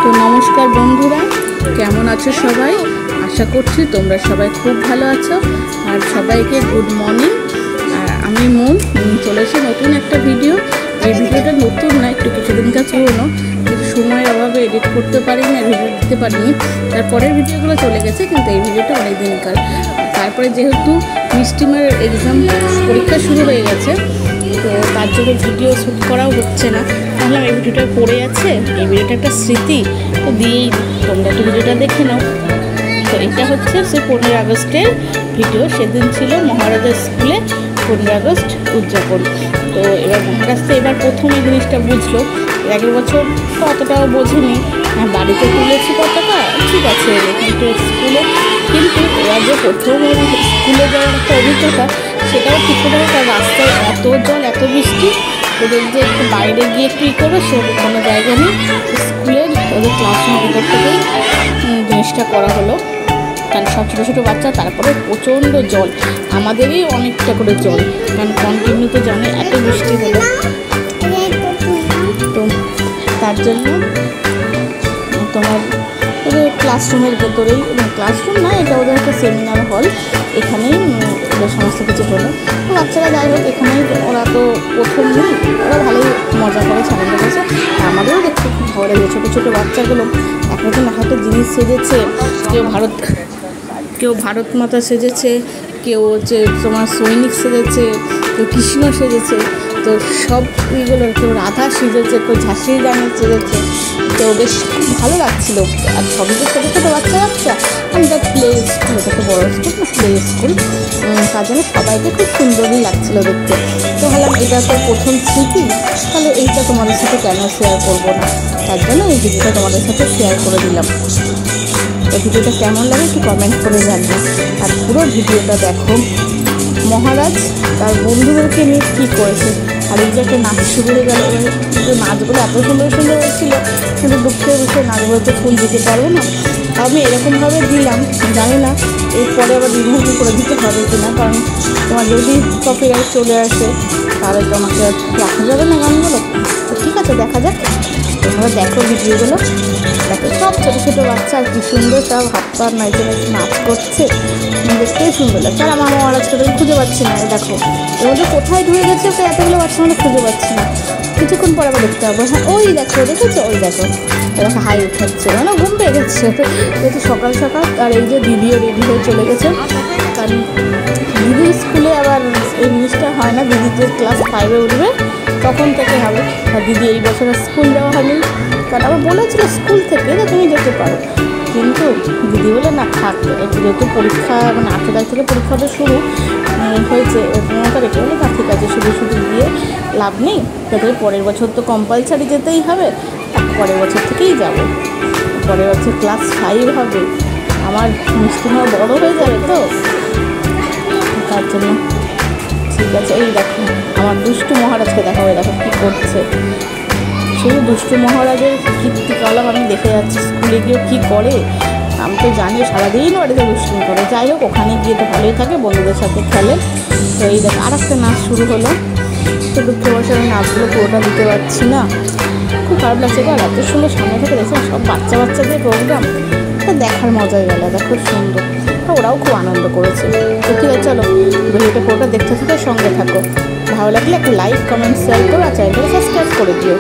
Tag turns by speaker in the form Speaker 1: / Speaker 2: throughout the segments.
Speaker 1: তো নমস্কার বন্ধুরা, কেমন আছো সবাই? আশা করছি তোমরা সবাই খুব ভালো আছো। আর সবাইকে গুড মর্নিং। আর আমি মন চলে এসে নতুন একটা ভিডিও। এই ভিডিওটা নতুন না, একটু কিছুদিনকার পুরোনো, কিন্তু সময়ের অভাবে এডিট করতে পারিনি আর ভিডিও দিতে পারিনি। তারপরের ভিডিওগুলো চলে গেছে, কিন্তু এই ভিডিওটা অনেক দিনকার। তারপরে যেহেতু মিষ্টিমার এক্সাম পরীক্ষা শুরু হয়ে গেছে, তো তার জন্য ভিডিও শ্যুট করাও হচ্ছে না। তাহলে এই ভিডিওটা পড়ে আছে, এই ভিডিওটা একটা স্মৃতি, তো দিয়েই তোমরা একটু ভিডিওটা দেখে নাও। তো এটা হচ্ছে সে 15 আগস্টের ভিডিও। সেদিন ছিল মহারাজা স্কুলে 15 আগস্ট উদযাপন। তো এবার মহারাজ তো এবার প্রথম এই জিনিসটা বুঝলো, আগের বছর তো অতটাও বোঝেনি। বাড়িতে তুলেছি পতাকা, ঠিক আছে, কিন্তু স্কুলে কিন্তু এবার যে প্রথম স্কুলে যাওয়ার একটা অভিজ্ঞতা, সেটাও ঠিক করে। তার রাস্তায় এত জল, এত বৃষ্টি, ওদের যে একটু বাইরে গিয়ে একটু করবে সেরকম কোনো জায়গা নেই। স্কুলের ওদের ক্লাসরুমের ভিতর থেকেই জিনিসটা করা হলো, কারণ সব ছোটো ছোটো বাচ্চা। তারপরে প্রচণ্ড জল, আমাদেরই অনেকটা করে জল, কারণ কন্টিনিউ তো জানে এত বৃষ্টি হলো। তো তার জন্য তোমার ওদের ক্লাসরুমের ভেতরেই, ক্লাসরুম না, এটা ওদের একটা সেমিনার হল, এখানেই ওদের সমস্ত কিছু হলো। বাচ্চারা যাই হোক, এখানেই ওরা তো প্রথম নেই, ওরা ভালোই মজা করেছে, আনন্দ করেছে। আমাদেরও দেখতে খুব ভালো লাগে। ছোটো ছোটো বাচ্চাগুলো এক একজন একটা জিনিস সেজেছে, কেউ ভারত মাতা সেজেছে, কেউ হচ্ছে তোমার সৈনিক সেজেছে, কেউ কৃষ্ণ সেজেছে। তো সব এইগুলো, কেউ রাধা সেজেছে, কেউ ঝাঁসির রানী সেজেছে। তো বেশ খুব ভালো লাগছিলো। আর সবই তো ছোটো ছোটো বাচ্চা, আমাদের প্লে স্কুল, এটা তো বড়ো স্কুল না, প্লে স্কুল, তার জন্য সবাইকে খুব সুন্দরই লাগছিলো দেখতে। তো ভাবলাম এটা তো প্রথম স্মৃতি, তাহলে এইটা তোমাদের সাথে কেন শেয়ার করবো না, তার জন্য এই ভিডিওটা তোমাদের সাথে শেয়ার করে দিলাম। এই ভিডিওটা কেমন লাগে একটু কমেন্ট করে জানবে। আর পুরো ভিডিওটা দেখো, মহারাজ তার বন্ধুদেরকে নিয়ে কী করেছে। আর এই যে একটা নাচ শুরু হয়ে গেল, কিন্তু নাচগুলো এত সুন্দর সুন্দর হয়েছিল, কিন্তু দুঃখের বিষয়ে নাচগুলো তো ফুল দিতে পারবো না। আমি এরকমভাবে দিলাম, জানি না এরপরে আবার রিমুভ করে দিতে হবে কিনা, কারণ তোমার যদি কপিরাইট চলে আসে তাহলে তোমাকে রাখা যাবে না গানগুলো। তো ঠিক আছে, দেখা যাক, তোমরা দেখো ভিডিওগুলো। দেখো সব ছোটো ছোটো বাচ্চা, আর কি সুন্দর সব হাত পা নাইতে নাইতে নাচ করছে, দেখতেই সুন্দর লাগছে। আর আমার মহারাজকে তো খুঁজে পাচ্ছি না, দেখো এর মধ্যে কোথায় ঢুকে গেছে, তো এতগুলো বাচ্চা মানে খুঁজে পাচ্ছি না। কিছুক্ষণ পরে আবার দেখতে পাবো। হ্যাঁ, ওই দেখো, দেখেছো, ওই দেখো, এরকম হাই উঠাচ্ছে, মানে ঘুম পেয়ে গেছে যেহেতু সকাল সকাল। আর এই যে দিদিও রেডি হয়ে চলে গেছে, কারণ দিদির স্কুলে আবার এই জিনিসটা হয় না, দিদি যে ক্লাস 5-এ উঠবে তখন থেকে হবে। আর দিদি এই বছরের স্কুল যাওয়া হয়নি, কারণ আবার বলেছিল স্কুল থেকে যে তুমি যেতে পারো, কিন্তু দিদি বলে না, থাক, যেহেতু পরীক্ষা মানে 8 তারিখ থেকে পরীক্ষাটা শুরু হয়েছে, 15 তারিখে, বলে না ঠিক আছে, শুধু শুধু গিয়ে লাভ নেই, তাদের পরের বছর তো কম্পালসারি যেতেই হবে, পরের বছর থেকেই যাব। পরের বছর ক্লাস 5 হবে, আমার মিষ্টিমা বড় হয়ে যাবে, তো তার জন্য ঠিক আছে। এই দেখো আমার দুষ্টু মহারাজকে দেখাবো, দেখো কী করছে। শুধু দুষ্টু মহারাজের কীর্তিকলাপ আমি দেখে যাচ্ছি, স্কুলে গিয়ে কী করে। আমি তো জানি সারাদিন বাড়িতে দুষ্টুমি করে, যাই হোক ওখানে গিয়ে তো ভালোই থাকে, বন্ধুদের সাথে খেলে। তো এই দেখো আর একটা নাচ শুরু হলো। তো দুঃখের বসে আমি নাচগুলো পুরোটা দিতে পারছি না, খুব খারাপ লাগছে। আর এত সুন্দর সামনে থেকে দেখো সব বাচ্চাদের প্রোগ্রাম, তো দেখার মজাই গেল, দেখো সুন্দর। ওরাও খুব আনন্দ করেছে। তো ঠিক আছে, চলো ভিডিওটা পুরোটা দেখতে থাকো, সঙ্গে থাকো। ভালো লাগলে একটা লাইক, কমেন্ট, শেয়ার করো, আর চ্যানেলটা সাবস্ক্রাইব করে দিও।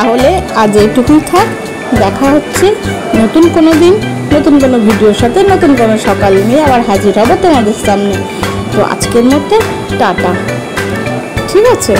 Speaker 1: তাহলে আজ এইটুকুই থাক। দেখা হচ্ছে নতুন কোনো দিন, নতুন কোনো ভিডিওর সাথে, নতুন কোনো সকাল নিয়ে আবার হাজির হব তোমাদের সামনে। তো আজকের মতো টাটা, ঠিক আছে।